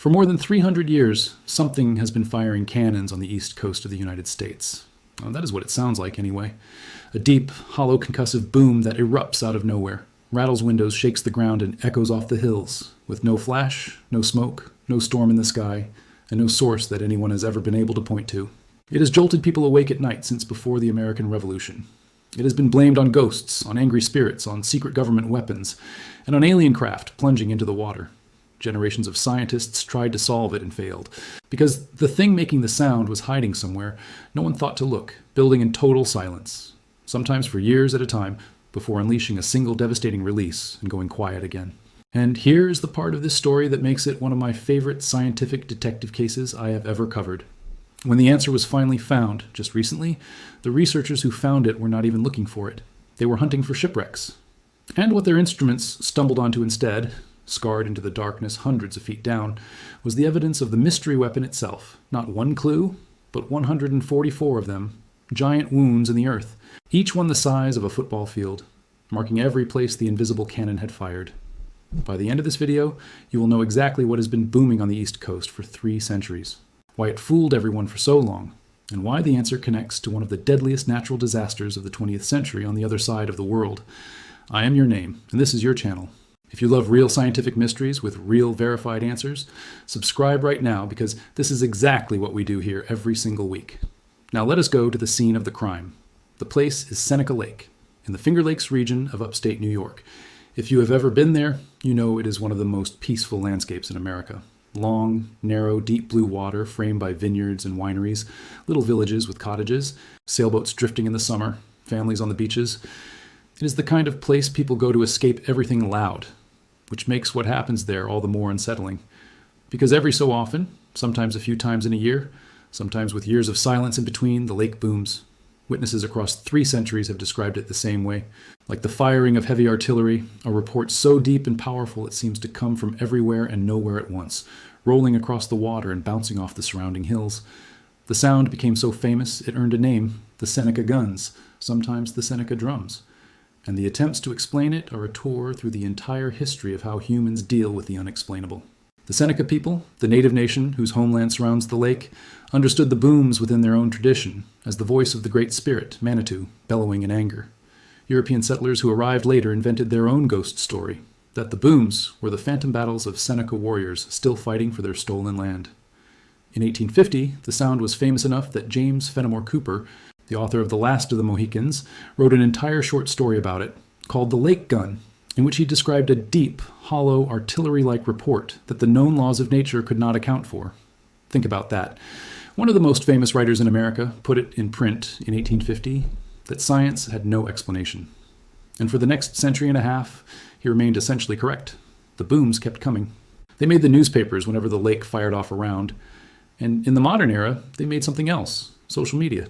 For more than 300 years, something has been firing cannons on the east coast of the United States. Well, that is what it sounds like, anyway. A deep, hollow concussive boom that erupts out of nowhere, rattles windows, shakes the ground, and echoes off the hills, with no flash, no smoke, no storm in the sky, and no source that anyone has ever been able to point to. It has jolted people awake at night since before the American Revolution. It has been blamed on ghosts, on angry spirits, on secret government weapons, and on alien craft plunging into the water. Generations of scientists tried to solve it and failed. Because the thing making the sound was hiding somewhere, no one thought to look, building in total silence, sometimes for years at a time, before unleashing a single devastating release and going quiet again. And here is the part of this story that makes it one of my favorite scientific detective cases I have ever covered. When the answer was finally found, just recently, the researchers who found it were not even looking for it. They were hunting for shipwrecks. And what their instruments stumbled onto instead, scarred into the darkness hundreds of feet down, was the evidence of the mystery weapon itself. Not one clue, but 144 of them, giant wounds in the earth, each one the size of a football field, marking every place the invisible cannon had fired. By the end of this video, you will know exactly what has been booming on the East Coast for 3 centuries, why it fooled everyone for so long, and why the answer connects to one of the deadliest natural disasters of the 20th century on the other side of the world. I am your name, and this is your channel. If you love real scientific mysteries with real verified answers, subscribe right now because this is exactly what we do here every single week. Now let us go to the scene of the crime. The place is Seneca Lake, in the Finger Lakes region of upstate New York. If you have ever been there, you know it is one of the most peaceful landscapes in America. Long, narrow, deep blue water framed by vineyards and wineries, little villages with cottages, sailboats drifting in the summer, families on the beaches. It is the kind of place people go to escape everything loud, which makes what happens there all the more unsettling. Because every so often, sometimes a few times in a year, sometimes with years of silence in between, the lake booms. Witnesses across 3 centuries have described it the same way. Like the firing of heavy artillery, a report so deep and powerful it seems to come from everywhere and nowhere at once, rolling across the water and bouncing off the surrounding hills. The sound became so famous it earned a name, the Seneca guns, sometimes the Seneca drums. And the attempts to explain it are a tour through the entire history of how humans deal with the unexplainable. The Seneca people, the native nation whose homeland surrounds the lake, understood the booms within their own tradition as the voice of the Great Spirit, Manitou, bellowing in anger. European settlers who arrived later invented their own ghost story, that the booms were the phantom battles of Seneca warriors still fighting for their stolen land. In 1850, the sound was famous enough that James Fenimore Cooper, the author of The Last of the Mohicans, wrote an entire short story about it, called The Lake Gun, in which he described a deep, hollow, artillery-like report that the known laws of nature could not account for. Think about that. One of the most famous writers in America put it in print in 1850 that science had no explanation. And for the next century and a half, he remained essentially correct. The booms kept coming. They made the newspapers whenever the lake fired off a round. And in the modern era, they made something else, social media.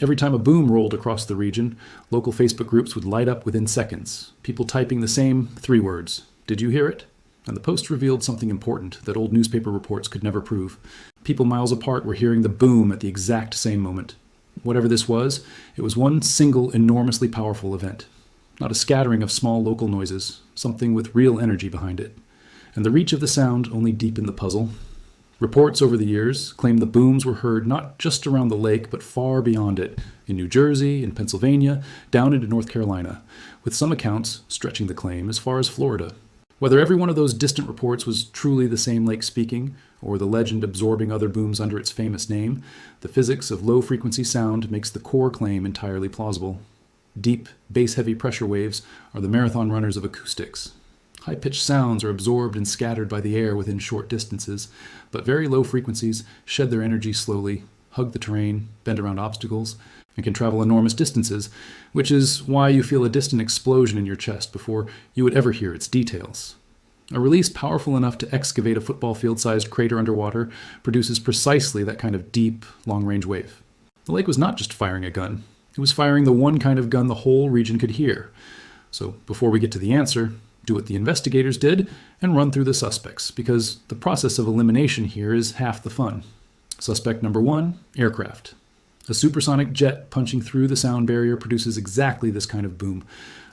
Every time a boom rolled across the region, local Facebook groups would light up within seconds, people typing the same 3 words. Did you hear it? And the post revealed something important that old newspaper reports could never prove. People miles apart were hearing the boom at the exact same moment. Whatever this was, it was one single enormously powerful event. Not a scattering of small local noises, something with real energy behind it. And the reach of the sound only deepened the puzzle. Reports over the years claim the booms were heard not just around the lake, but far beyond it, in New Jersey, in Pennsylvania, down into North Carolina, with some accounts stretching the claim as far as Florida. Whether every one of those distant reports was truly the same lake speaking, or the legend absorbing other booms under its famous name, the physics of low-frequency sound makes the core claim entirely plausible. Deep, bass-heavy pressure waves are the marathon runners of acoustics. High-pitched sounds are absorbed and scattered by the air within short distances, but very low frequencies shed their energy slowly, hug the terrain, bend around obstacles, and can travel enormous distances, which is why you feel a distant explosion in your chest before you would ever hear its details. A release powerful enough to excavate a football field-sized crater underwater produces precisely that kind of deep, long-range wave. The lake was not just firing a gun. It was firing the one kind of gun the whole region could hear. So before we get to the answer, do what the investigators did and run through the suspects, because the process of elimination here is half the fun. Suspect number 1, aircraft. A supersonic jet punching through the sound barrier produces exactly this kind of boom,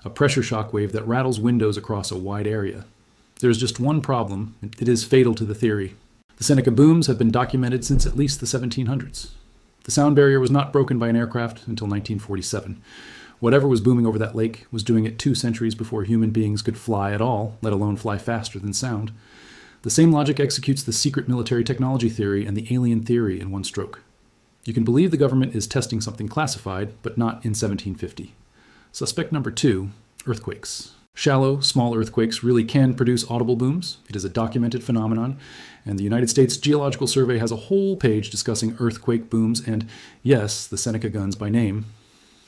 a pressure shock wave that rattles windows across a wide area. There is just one problem. It is fatal to the theory. The Seneca booms have been documented since at least the 1700s. The sound barrier was not broken by an aircraft until 1947. Whatever was booming over that lake was doing it 2 centuries before human beings could fly at all, let alone fly faster than sound. The same logic executes the secret military technology theory and the alien theory in one stroke. You can believe the government is testing something classified, but not in 1750. Suspect number 2, earthquakes. Shallow, small earthquakes really can produce audible booms. It is a documented phenomenon, and the United States Geological Survey has a whole page discussing earthquake booms and, yes, the Seneca guns by name.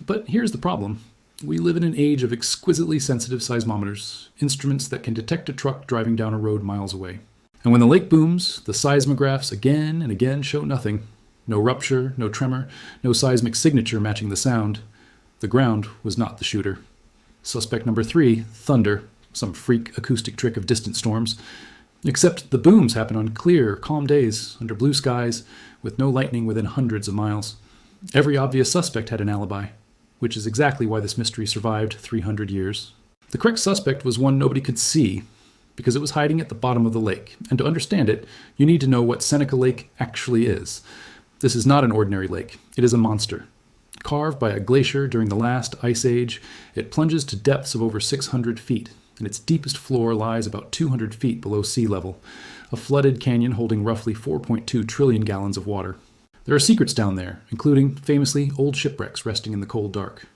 But here's the problem. We live in an age of exquisitely sensitive seismometers, instruments that can detect a truck driving down a road miles away. And when the lake booms, the seismographs again and again show nothing. No rupture, no tremor, no seismic signature matching the sound. The ground was not the shooter. Suspect number 3, thunder, some freak acoustic trick of distant storms. Except the booms happen on clear, calm days, under blue skies, with no lightning within hundreds of miles. Every obvious suspect had an alibi, which is exactly why this mystery survived 300 years. The correct suspect was one nobody could see, because it was hiding at the bottom of the lake. And to understand it, you need to know what Seneca Lake actually is. This is not an ordinary lake. It is a monster. Carved by a glacier during the last ice age, it plunges to depths of over 600 feet, and its deepest floor lies about 200 feet below sea level, a flooded canyon holding roughly 4.2 trillion gallons of water. There are secrets down there, including, famously, old shipwrecks resting in the cold dark.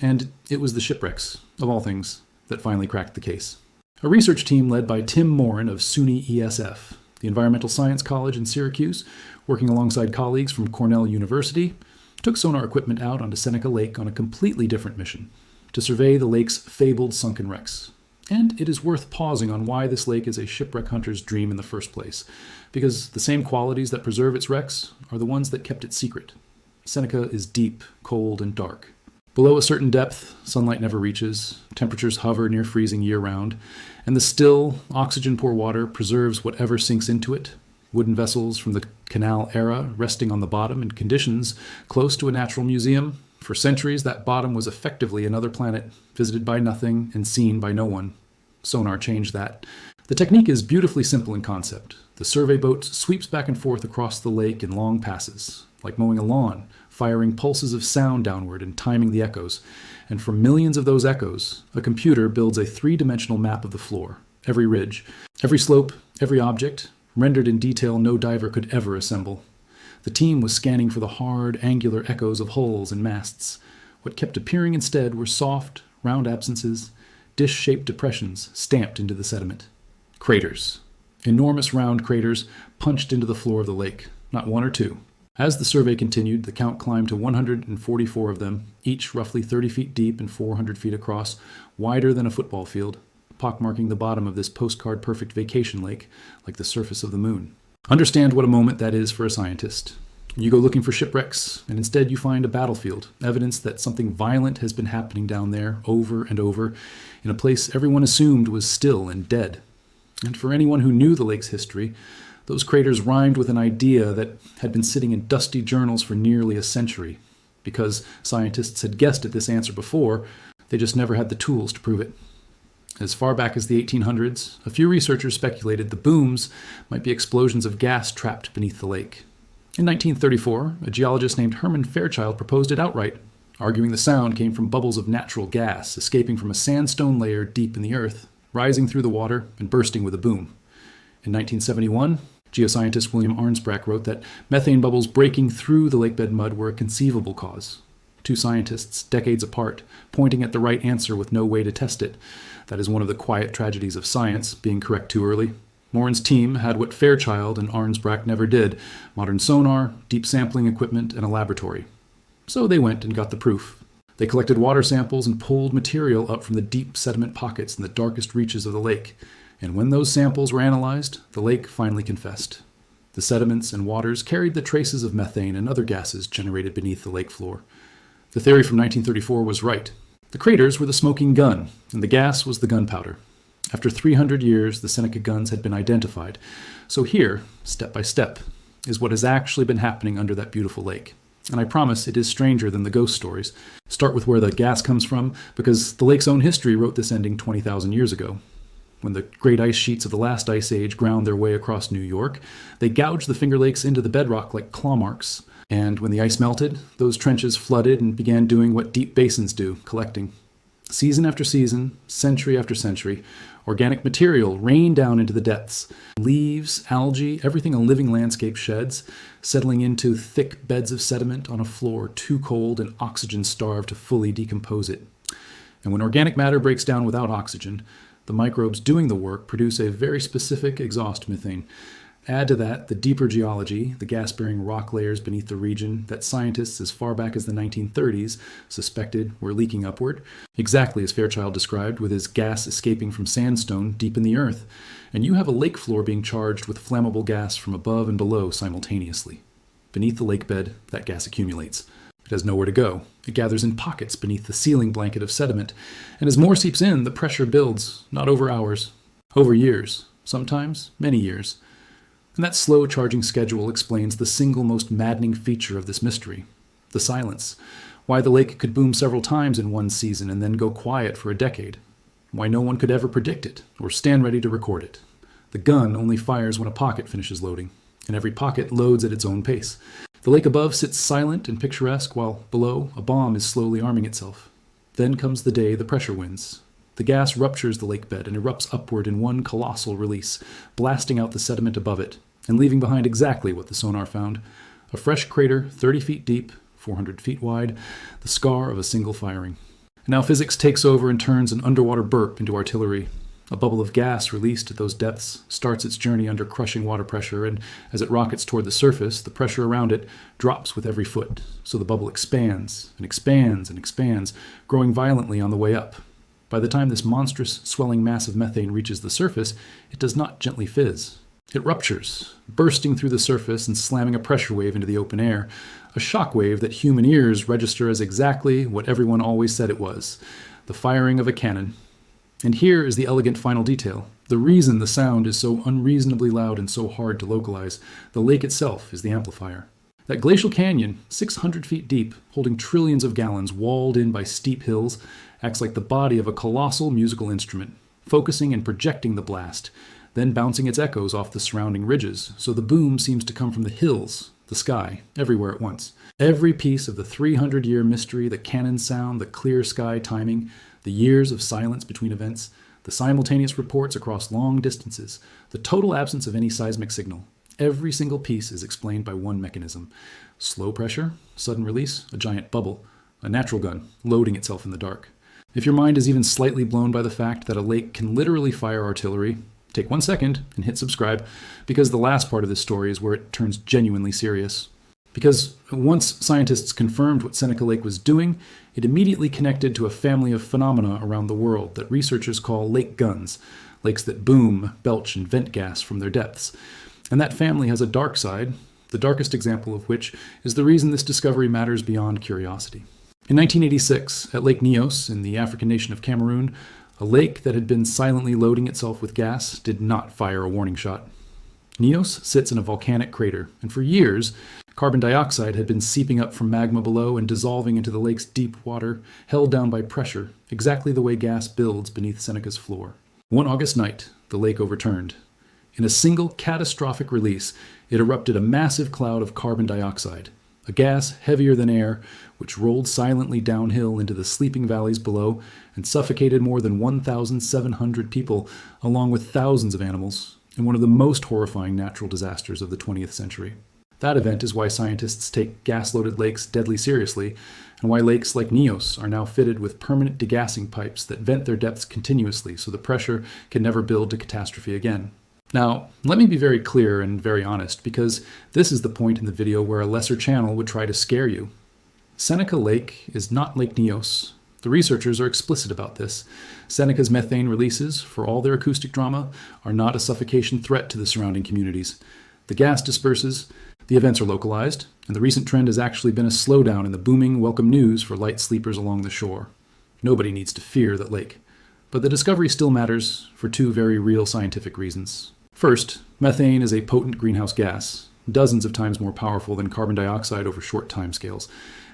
And it was the shipwrecks, of all things, that finally cracked the case. A research team led by Tim Morin of SUNY ESF, the Environmental Science College in Syracuse, working alongside colleagues from Cornell University, took sonar equipment out onto Seneca Lake on a completely different mission, to survey the lake's fabled sunken wrecks. And it is worth pausing on why this lake is a shipwreck hunter's dream in the first place, because the same qualities that preserve its wrecks are the ones that kept it secret. Seneca is deep, cold, and dark. Below a certain depth, sunlight never reaches, temperatures hover near freezing year-round, and the still, oxygen-poor water preserves whatever sinks into it. Wooden vessels from the canal era resting on the bottom in conditions close to a natural museum. For centuries, that bottom was effectively another planet, visited by nothing and seen by no one. Sonar changed that. The technique is beautifully simple in concept. The survey boat sweeps back and forth across the lake in long passes, like mowing a lawn, firing pulses of sound downward and timing the echoes. And from millions of those echoes, a computer builds a 3-dimensional map of the floor, every ridge, every slope, every object, rendered in detail no diver could ever assemble. The team was scanning for the hard, angular echoes of hulls and masts. What kept appearing instead were soft, round absences, dish-shaped depressions stamped into the sediment. Craters. Enormous round craters punched into the floor of the lake, not one or two. As the survey continued, the count climbed to 144 of them, each roughly 30 feet deep and 400 feet across, wider than a football field, pockmarking the bottom of this postcard-perfect vacation lake like the surface of the moon. Understand what a moment that is for a scientist. You go looking for shipwrecks, and instead you find a battlefield, evidence that something violent has been happening down there over and over, in a place everyone assumed was still and dead. And for anyone who knew the lake's history, those craters rhymed with an idea that had been sitting in dusty journals for nearly a century. Because scientists had guessed at this answer before, they just never had the tools to prove it. As far back as the 1800s, a few researchers speculated the booms might be explosions of gas trapped beneath the lake. In 1934, a geologist named Herman Fairchild proposed it outright, arguing the sound came from bubbles of natural gas escaping from a sandstone layer deep in the earth, rising through the water and bursting with a boom. In 1971, geoscientist William Arnsbrack wrote that methane bubbles breaking through the lakebed mud were a conceivable cause. Two scientists, decades apart, pointing at the right answer with no way to test it. That is one of the quiet tragedies of science, being correct too early. Morin's team had what Fairchild and Arnsbrack never did: modern sonar, deep sampling equipment, and a laboratory. So they went and got the proof. They collected water samples and pulled material up from the deep sediment pockets in the darkest reaches of the lake. And when those samples were analyzed, the lake finally confessed. The sediments and waters carried the traces of methane and other gases generated beneath the lake floor. The theory from 1934 was right. The craters were the smoking gun, and the gas was the gunpowder. After 300 years, the Seneca guns had been identified. So here, step by step, is what has actually been happening under that beautiful lake. And I promise it is stranger than the ghost stories. Start with where the gas comes from, because the lake's own history wrote this ending 20,000 years ago. When the great ice sheets of the last ice age ground their way across New York, they gouged the Finger Lakes into the bedrock like claw marks. And when the ice melted, those trenches flooded and began doing what deep basins do, collecting. Season after season, century after century, organic material rained down into the depths. Leaves, algae, everything a living landscape sheds, settling into thick beds of sediment on a floor too cold and oxygen-starved to fully decompose it. And when organic matter breaks down without oxygen, the microbes doing the work produce a very specific exhaust methane. Add to that the deeper geology, the gas-bearing rock layers beneath the region that scientists as far back as the 1930s suspected were leaking upward, exactly as Fairchild described with his gas escaping from sandstone deep in the earth, and you have a lake floor being charged with flammable gas from above and below simultaneously. Beneath the lake bed, that gas accumulates. It has nowhere to go. It gathers in pockets beneath the ceiling blanket of sediment, and as more seeps in, the pressure builds, not over hours, over years, sometimes many years. And that slow charging schedule explains the single most maddening feature of this mystery, the silence. Why the lake could boom several times in one season and then go quiet for a decade. Why no one could ever predict it or stand ready to record it. The gun only fires when a pocket finishes loading, and every pocket loads at its own pace. The lake above sits silent and picturesque, while below, a bomb is slowly arming itself. Then comes the day the pressure wins. The gas ruptures the lake bed and erupts upward in one colossal release, blasting out the sediment above it, and leaving behind exactly what the sonar found: a fresh crater 30 feet deep, 400 feet wide, the scar of a single firing. And now physics takes over and turns an underwater burp into artillery. A bubble of gas released at those depths starts its journey under crushing water pressure, and as it rockets toward the surface, the pressure around it drops with every foot, so the bubble expands and expands and expands, growing violently on the way up. By the time this monstrous, swelling mass of methane reaches the surface, it does not gently fizz. It ruptures, bursting through the surface and slamming a pressure wave into the open air, a shock wave that human ears register as exactly what everyone always said it was: the firing of a cannon. And here is the elegant final detail. The reason the sound is so unreasonably loud and so hard to localize: the lake itself is the amplifier. That glacial canyon, 600 feet deep, holding trillions of gallons, walled in by steep hills, acts like the body of a colossal musical instrument, focusing and projecting the blast, then bouncing its echoes off the surrounding ridges, so the boom seems to come from the hills, the sky, everywhere at once. Every piece of the 300-year mystery, the cannon sound, the clear sky timing, the years of silence between events, the simultaneous reports across long distances, the total absence of any seismic signal. Every single piece is explained by one mechanism: slow pressure, sudden release, a giant bubble, a natural gun loading itself in the dark. If your mind is even slightly blown by the fact that a lake can literally fire artillery, take 1 second and hit subscribe, because the last part of this story is where it turns genuinely serious. Because once scientists confirmed what Seneca Lake was doing, it immediately connected to a family of phenomena around the world that researchers call lake guns, lakes that boom, belch, and vent gas from their depths. And that family has a dark side, the darkest example of which is the reason this discovery matters beyond curiosity. In 1986, at Lake Nyos in the African nation of Cameroon, a lake that had been silently loading itself with gas did not fire a warning shot. Nyos sits in a volcanic crater, and for years, carbon dioxide had been seeping up from magma below and dissolving into the lake's deep water, held down by pressure, exactly the way gas builds beneath Seneca's floor. One August night, the lake overturned. In a single catastrophic release, it erupted a massive cloud of carbon dioxide, a gas heavier than air, which rolled silently downhill into the sleeping valleys below and suffocated more than 1,700 people, along with thousands of animals, in one of the most horrifying natural disasters of the 20th century. That event is why scientists take gas-loaded lakes deadly seriously, and why lakes like Nyos are now fitted with permanent degassing pipes that vent their depths continuously so the pressure can never build to catastrophe again. Now, let me be very clear and very honest, because this is the point in the video where a lesser channel would try to scare you. Seneca Lake is not Lake Nyos. The researchers are explicit about this. Seneca's methane releases, for all their acoustic drama, are not a suffocation threat to the surrounding communities. The gas disperses, the events are localized, and the recent trend has actually been a slowdown in the booming welcome news for light sleepers along the shore. Nobody needs to fear that lake. But the discovery still matters for two very real scientific reasons. First, methane is a potent greenhouse gas, dozens of times more powerful than carbon dioxide over short timescales.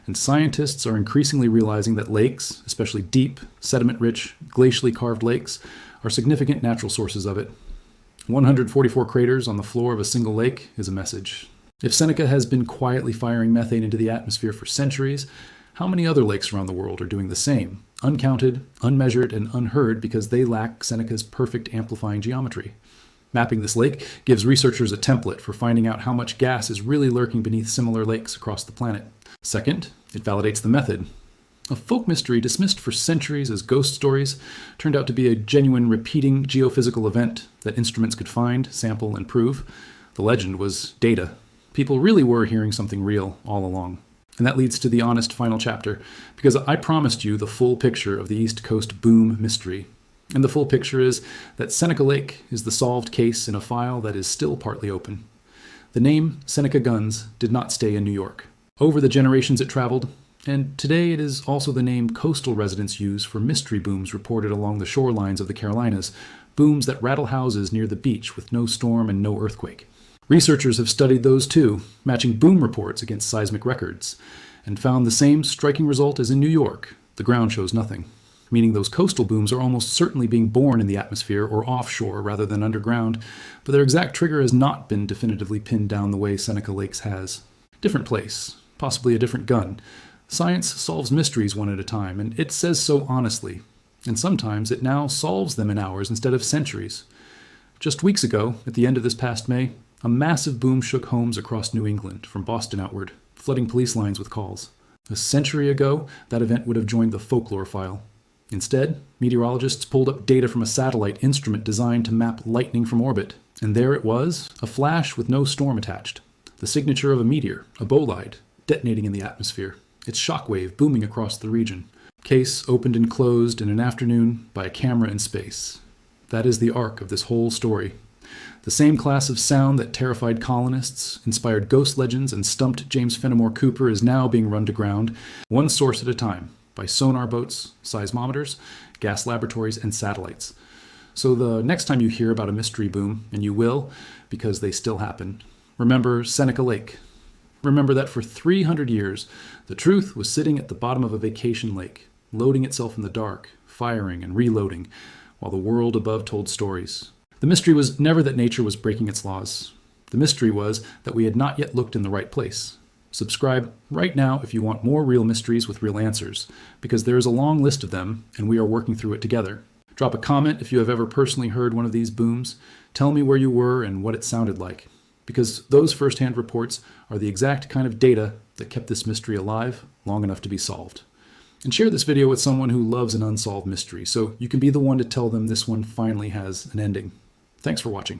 And scientists are increasingly realizing that lakes, especially deep, sediment-rich, glacially carved lakes, are significant natural sources of it. 144 craters on the floor of a single lake is a message. If Seneca has been quietly firing methane into the atmosphere for centuries, how many other lakes around the world are doing the same? Uncounted, unmeasured, and unheard because they lack Seneca's perfect amplifying geometry. Mapping this lake gives researchers a template for finding out how much gas is really lurking beneath similar lakes across the planet. Second, it validates the method. A folk mystery dismissed for centuries as ghost stories turned out to be a genuine repeating geophysical event that instruments could find, sample, and prove. The legend was data. People really were hearing something real all along. And that leads to the honest final chapter, because I promised you the full picture of the East Coast boom mystery. And the full picture is that Seneca Lake is the solved case in a file that is still partly open. The name Seneca Guns did not stay in New York. Over the generations it traveled, and today it is also the name coastal residents use for mystery booms reported along the shorelines of the Carolinas, booms that rattle houses near the beach with no storm and no earthquake. Researchers have studied those too, matching boom reports against seismic records, and found the same striking result as in New York. The ground shows nothing, meaning those coastal booms are almost certainly being born in the atmosphere or offshore rather than underground, but their exact trigger has not been definitively pinned down the way Seneca Lakes has. Different place, possibly a different gun. Science solves mysteries one at a time, and it says so honestly. And sometimes it now solves them in hours instead of centuries. Just weeks ago, at the end of this past May, a massive boom shook homes across New England, from Boston outward, flooding police lines with calls. A century ago, that event would have joined the folklore file. Instead, meteorologists pulled up data from a satellite instrument designed to map lightning from orbit. And there it was, a flash with no storm attached. The signature of a meteor, a bolide, detonating in the atmosphere, its shockwave booming across the region. Case opened and closed in an afternoon by a camera in space. That is the arc of this whole story. The same class of sound that terrified colonists, inspired ghost legends, and stumped James Fenimore Cooper is now being run to ground, one source at a time, by sonar boats, seismometers, gas laboratories, and satellites. So the next time you hear about a mystery boom, and you will, because they still happen, remember Seneca Lake. Remember that for 300 years, the truth was sitting at the bottom of a vacation lake, loading itself in the dark, firing and reloading, while the world above told stories. The mystery was never that nature was breaking its laws. The mystery was that we had not yet looked in the right place. Subscribe right now if you want more real mysteries with real answers, because there is a long list of them, and we are working through it together. Drop a comment if you have ever personally heard one of these booms. Tell me where you were and what it sounded like, because those first-hand reports are the exact kind of data that kept this mystery alive long enough to be solved. And share this video with someone who loves an unsolved mystery, so you can be the one to tell them this one finally has an ending. Thanks for watching.